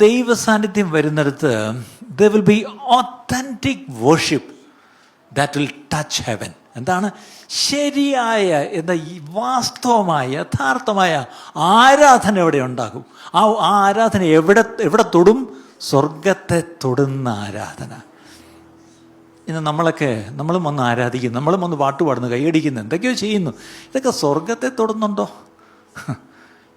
ദൈവ സാന്നിധ്യം വരുന്നിടത്ത് there will be authentic worship that will touch heaven. എന്താണ്? ശരിയായ എന്താ വാസ്തവമായ യഥാർത്ഥമായ ആരാധന എവിടെ ഉണ്ടാകും. ആ ആരാധന എവിടെ തൊടും? സ്വർഗത്തെ തൊടുന്ന ആരാധന. ഇന്ന് നമ്മളും വന്ന് ആരാധിക്കുന്നു, നമ്മളും വന്ന് പാട്ട് പാടുന്നു, കൈയടിക്കുന്നു, എന്തൊക്കെയോ ചെയ്യുന്നു. ഇതൊക്കെ സ്വർഗത്തെ തൊടുന്നുണ്ടോ?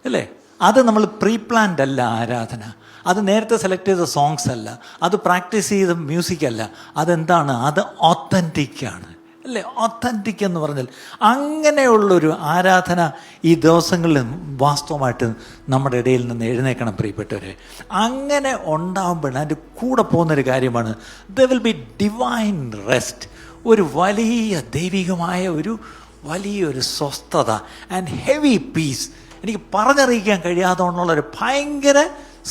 അല്ലേ? അത് നമ്മൾ പ്രീ പ്ലാൻഡ് അല്ല ആരാധന. അത് നേരത്തെ സെലക്ട് ചെയ്ത സോങ്സ് അല്ല, അത് പ്രാക്ടീസ് ചെയ്ത മ്യൂസിക് അല്ല. അതെന്താണ്? അത് ഓത്തൻറ്റിക്കാണ്. അല്ലേ? ഓത്തൻറ്റിക് എന്ന് പറഞ്ഞാൽ അങ്ങനെയുള്ളൊരു ആരാധന ഈ ദിവസങ്ങളിൽ വാസ്തവമായിട്ട് നമ്മുടെ ഇടയിൽ നിന്ന് എഴുന്നേക്കണം പ്രിയപ്പെട്ടവരെ. അങ്ങനെ ഉണ്ടാകുമ്പോൾ അതിൻ്റെ കൂടെ പോകുന്നൊരു കാര്യമാണ് there will be divine rest. ഒരു വലിയ ദൈവികമായ വലിയൊരു സ്വസ്ഥത ആൻഡ് ഹെവി പീസ്. എനിക്ക് പറഞ്ഞറിയിക്കാൻ കഴിയാത്തതുകൊണ്ടുള്ളൊരു ഭയങ്കര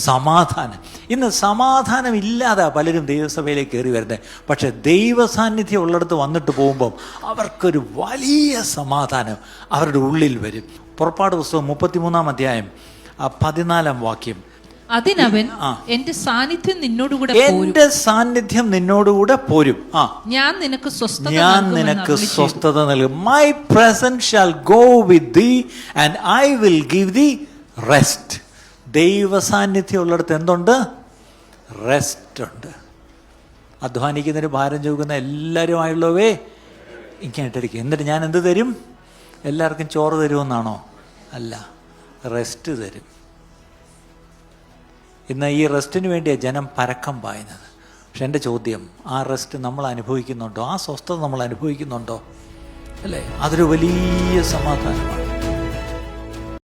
സമാധാനം. ഇന്ന് സമാധാനം ഇല്ലാതെ പലരും ദൈവസഭയിലേക്ക് കയറി വരുന്നത്. പക്ഷെ ദൈവ സാന്നിധ്യം ഉള്ളിടത്ത് വന്നിട്ട് പോകുമ്പം അവർക്കൊരു വലിയ സമാധാനം അവരുടെ ഉള്ളിൽ വരും. പുറപ്പാട് പുസ്തകം 33-ാം അധ്യായം 14-ാം വാക്യം. അതിനവൻ എന്റെ സാന്നിധ്യം നിന്നോടുകൂടെ പോരും. ഞാൻ നിനക്ക് സ്വസ്ഥത നൽകും. My presence shall go with thee and I will give thee rest. ദൈവ സാന്നിധ്യം ഉള്ളിടത്ത് എന്തുണ്ട്? റെസ്റ്റ് ഉണ്ട്. അധ്വാനിക്കുന്നതിന് ഭാരം ചുമക്കുന്ന എല്ലാവരുമായുള്ളവേ ഇങ്ങനെയിട്ടിരിക്കും. എന്നിട്ട് ഞാൻ എന്ത് തരും? എല്ലാവർക്കും ചോറ് തരുമെന്നാണോ? അല്ല, റെസ്റ്റ് തരും. ഇന്ന് ഈ റെസ്റ്റിന് വേണ്ടിയാണ് ജനം പരക്കം പായുന്നത്. പക്ഷെ എൻ്റെ ചോദ്യം, ആ റെസ്റ്റ് നമ്മൾ അനുഭവിക്കുന്നുണ്ടോ? ആ സ്വസ്ഥത നമ്മൾ അനുഭവിക്കുന്നുണ്ടോ? അല്ലേ? അതൊരു വലിയ സമാധാനമാണ്.